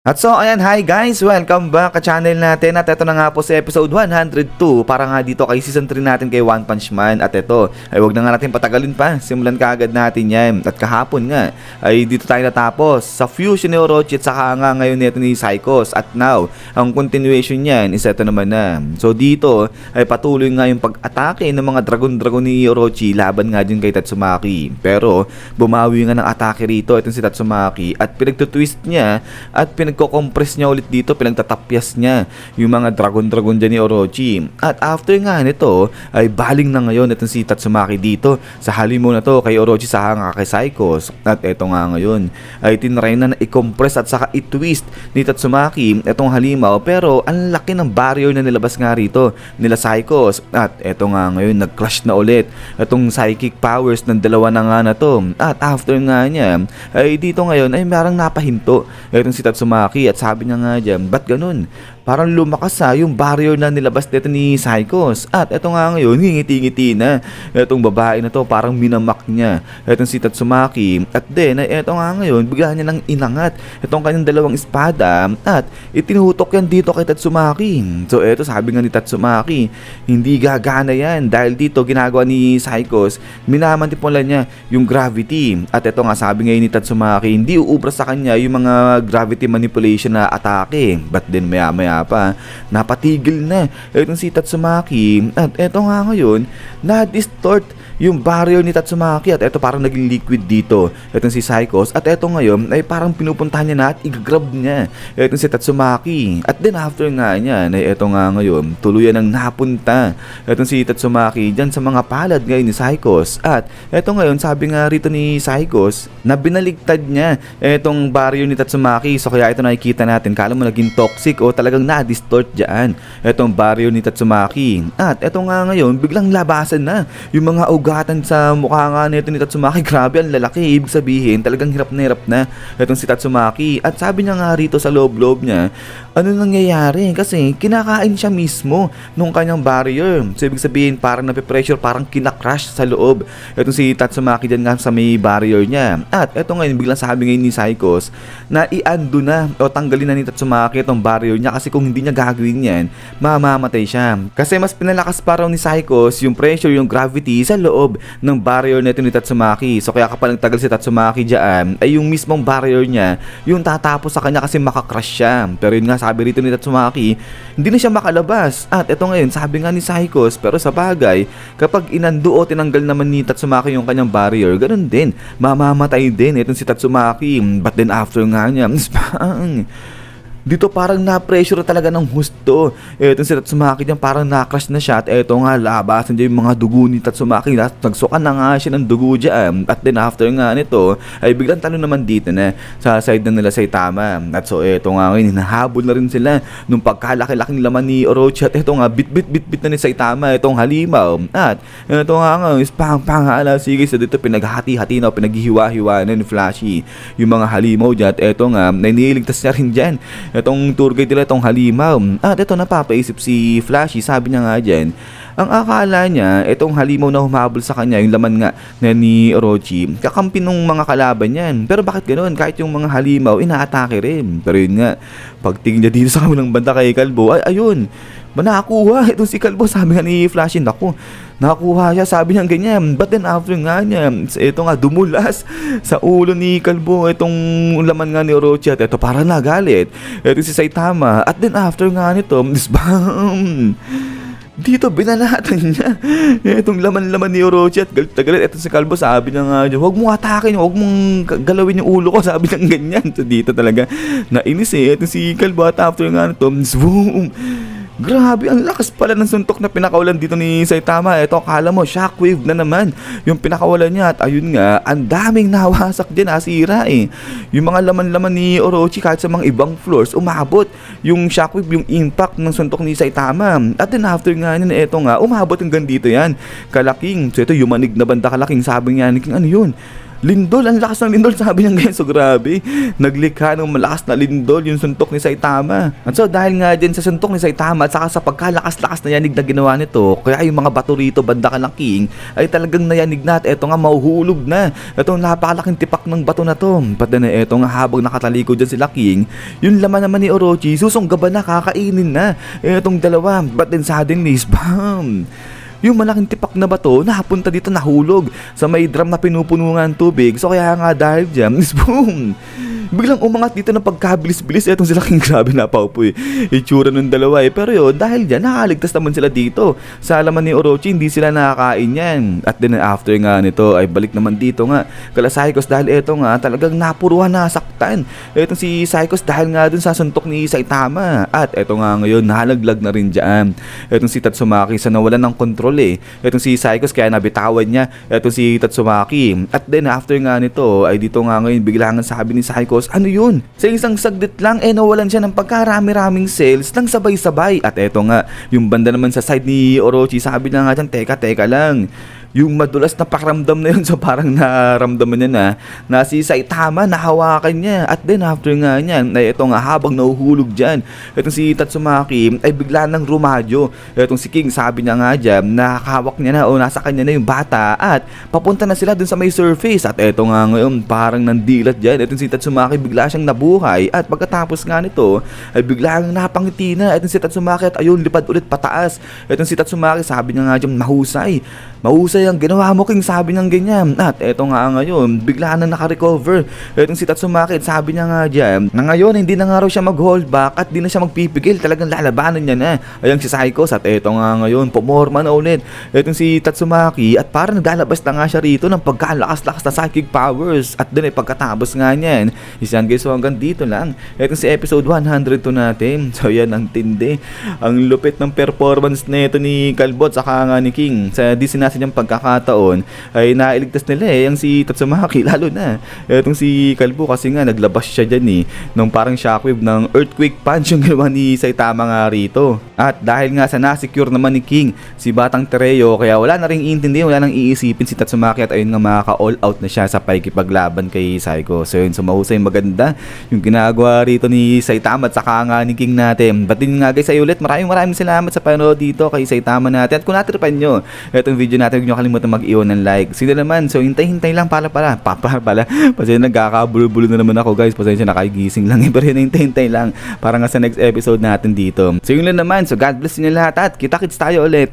At so ayan, hi guys! Welcome back ka channel natin at ito na nga po sa episode 102 para nga dito kay season 3 natin kay One Punch Man. At ito ay wag na nga natin patagalin pa, simulan kaagad natin yan. At kahapon nga ay dito tayo natapos sa fusion ni Orochi at saka nga ngayon nito ni Psychos. At now, ang continuation niyan is ito naman na. So dito ay patuloy nga yung pag-atake ng mga dragon ni Orochi laban nga din kay Tatsumaki. Pero bumawi nga ng atake rito itong si Tatsumaki at pinagtutwist niya at pinagko-compress niya ulit dito, pinagtatapyas niya yung mga dragon dyan ni Orochi. At after nga nito, ay baling na ngayon itong si Tatsumaki dito sa halimo na to kay Orochi sa hanga kay Psychos. At eto nga ngayon, ay tinry na i-compress at saka i-twist ni Tatsumaki itong halimaw, pero ang laki ng barrier na nilabas nga rito nila Psychos. At eto nga ngayon, nag-clash na ulit itong psychic powers ng dalawa na nga na to. At after nga niya, ay dito ngayon ay marang napahinto itong si Tatsumaki. At sabi niya nga dyan, ba't ganun? Parang lumakas yung barrier na nilabas dito ni Psychos. At eto nga ngayon, ngingiti-ngiti na etong babae na to, parang minamak niya etong si Tatsumaki. At then, eto nga ngayon, bigla niya nang inangat etong kanyang dalawang espada at itinutok yan dito kay Tatsumaki. So eto, sabi nga ni Tatsumaki, hindi gagana yan dahil dito ginagawa ni Psychos, minamantipulan niya yung gravity. At eto nga, sabi ngayon ni Tatsumaki, hindi uubra sa kanya yung mga gravity manipulation na atake. But then maya pa, napatigil na itong si Tatsumaki. At eto nga ngayon, na-distort yung barrier ni Tatsumaki at eto parang naging liquid dito itong si Psychos. At eto ngayon ay parang pinupuntahan niya na at i-grab niya itong si Tatsumaki. At then after nga niya ay eto nga ngayon, tuluyan ang napunta itong si Tatsumaki dyan sa mga palad ngayon ni Psychos. At eto ngayon, sabi nga rito ni Psychos na binaligtad niya itong barrier ni Tatsumaki. So kaya ito nakikita natin, kala mo naging toxic o talagang na-distort dyan itong barrier ni Tatsumaki. At eto nga ngayon, biglang labasan na yung mga ugatan sa mukha nga nito ni Tatsumaki. Grabe, ang lalaki. Ibig sabihin, talagang hirap na itong si Tatsumaki. At sabi niya nga rito sa loob-loob niya, ano nangyayari? Kasi kinakain siya mismo nung kanyang barrier. So ibig sabihin, parang nape-pressure, parang kinakrush sa loob itong si Tatsumaki dyan nga sa may barrier niya. At eto ngayon, biglang sabi ngayon ni Psychos na i-undo na o tanggalin na ni Tatsumaki itong barrier niya, kasi kung hindi niya gagawin yan, mamamatay siya. Kasi mas pinalakas pa raw ni Psychos yung pressure, yung gravity sa loob ng barrier nito ni Tatsumaki. So kaya kapag nagtagal si Tatsumaki dyan, ay yung mismong barrier niya yung tatapos sa kanya kasi makakrush siya. Pero yun nga, sabi rito ni Tatsumaki, hindi na siya makalabas. At eto ngayon, sabi nga ni Psychos, pero sa bagay, kapag inando o tinanggal naman ni Tatsumaki yung kanyang barrier, ganun din, mamamatay din itong si Tatsumaki. But then after nga niya, dito parang na-pressure talaga ng husto etong si Tatsumaki dyan, parang na-crush na siya. At eto nga, labasan dyan yung mga dugo ni Tatsumaki. Nagsukan na nga siya ng dugo dyan. At then after nga nito, ay biglang talo naman dito na sa side na nila Saitama. At so eto nga ngayon, hinahabol na rin sila nung pagkalaki-laking laman ni Orochi. At eto nga, bit-bit na ni Saitama itong halimaw. At eto nga nga, pang-hala, sige, so dito pinaghati-hati na, pinaghihiwa-hiwa na ni Flashy yung mga halimaw dyan. At eto nga, naniligtas niya rin dyan itong tour guide nila, itong halimaw. At ito, napapaisip si Flashy, sabi niya nga dyan, ang akala niya, itong halimaw na humabol sa kanya, yung laman nga na ni Orochi, kakampi nung mga kalaban yan. Pero bakit ganoon? Kahit yung mga halimaw, inaatake rin. Pero yun nga, pagtingin niya dito sa kabilang banda kay Kalbo, ay ayun, nakakuha itong si Kalbo. Sabi nga ni Flashy, naku, nakakuha siya, sabi niya ganyan. But then after nga niya, ito nga, dumulas sa ulo ni Kalbo itong laman nga ni Orochi. At ito, parang nagalit ito si Saitama. At then after nga nito, dito binalatan niya itong laman-laman ni Orochi. At galit ito si Kalbo, sabi niya nga, huwag mong atakin, huwag mong galawin yung ulo ko, sabi niya ganyan. So dito talaga nainis ito si Kalbo. At after nga nito, boom, grabe, ang lakas pala ng suntok na pinakawalan dito ni Saitama. Ito, akala mo, shockwave na naman yung pinakawalan niya. At ayun nga, ang daming nawasak din, nasira yung mga laman-laman ni Orochi. Kahit sa mga ibang floors, umabot yung shockwave, yung impact ng suntok ni Saitama. At then after nga yun, ito nga, umabot hanggang dito yan, kalaking. So ito, yumanig na banda kalaking. Sabi niya, ano yun? Lindol, ang lakas ng lindol, sabi niya ngayon. So grabe, naglikha ng malakas na lindol yung suntok ni Saitama. At so dahil nga din sa suntok ni Saitama at saka sa pagkalakas-lakas na yanig na ginawa nito, kaya yung mga bato rito banda ng king ay talagang nayanig na at eto nga mahuhulog na. Etong napakalaking tipak ng bato na to. Pati na eto nga habang nakatalikod dyan sila king, yung laman naman ni Orochi susunggaban na, kakainin na etong dalawa. But then suddenly, bam! Yung malaking tipak na bato napunta dito, nahulog sa may drum na pinupuno nga ng tubig. So kaya nga dahil dyan, boom! Biglang umangat dito ng pagkabilis-bilis. Etong sila king, grabe na paupo itsura ng dalawa Pero yun, dahil dyan, nakaligtas naman sila dito. Sa alaman ni Orochi, hindi sila nakakain yan. At then after nga nito, ay balik naman dito nga kala Saikos dahil eto nga talagang napuruhan, nasaktan. Etong si Saikos dahil nga dun sa suntok ni Saitama. At eto nga ngayon, nalaglag na rin dyan. Etong si Tatsumaki sa nawalan ng kontrol Etong si Saikos kaya nabitawan niya etong si Tatsumaki. At then after nga nito, ay dito nga ngayon biglangan sabi ni Saikos, ano yun? Sa isang saglit lang, nawalan siya ng pagkarami-raming cells nang sabay-sabay. At eto nga, yung banda naman sa side ni Orochi, sabi na nga dyan, teka lang. Yung madulas na pakiramdam na yun, so parang naramdaman niya na si Saitama, nahawakan niya. At then after nga niyan, ay ito nga habang nahuhulog dyan, itong si Tatsumaki ay bigla nang rumadyo. Itong si King, sabi niya nga dyan, nakahawak niya na o nasa kanya na yung bata at papunta na sila dun sa may surface. At ito nga ngayon, parang nandilat dyan. Itong si Tatsumaki bigla siyang nabuhay at pagkatapos nga nito, ay biglang napangiti na itong si Tatsumaki at ayun, lipad ulit pataas. Itong si Tatsumaki, sabi niya nga dyan, mahusay ang ginawa mo, King, sabi niya ganyan. At eto nga ngayon, bigla na naka-recover etong si Tatsumaki. Sabi niya nga dyan na ngayon hindi na nga raw siya mag-hold back at di na siya magpipigil, talagang lalabanan niya na ayang si Saikos. At eto nga ngayon, pumorma na ulit etong si Tatsumaki at parang naglalabas na nga siya rito ng pagkalakas-lakas na psychic powers. At din pagkatapos nga niyan, isyan guys, so hanggang dito lang etong si episode 102 natin. So yan, ang tindi, ang lupit ng performance nito ni Kalbot saka nga ni King sa disinasin niyang pagkakataon ay nailigtas nila ang si Tatsumaki, lalo na etong si Kalbo kasi nga naglabas siya dyan nung parang shockwave ng earthquake punch yung ginawa ni Saitama nga rito. At dahil nga sa nasecure naman ni King si Batang Tereo, kaya wala na ring iintindi, wala nang iisipin si Tatsumaki at ayun nga makaka-all out na siya sa pakikipaglaban kay Saiko. So yun, mahusay, maganda yung ginagawa rito ni Saitama at saka nga ni King natin. But din nga guys, ay ulit maraming salamat sa panood dito kay Saitama natin. At kung natripan nyo etong video natin, huwag nyo kalimutan mag-iwan ng like. Sino naman? So hintay lang pala. Pasensya, nagkakabulo-bulo na naman ako guys. Pasensya, nakagising lang. Pero yun, hintay lang para nga sa next episode natin dito. So yun lang naman. So God bless nyo lahat at kita-kits tayo ulit.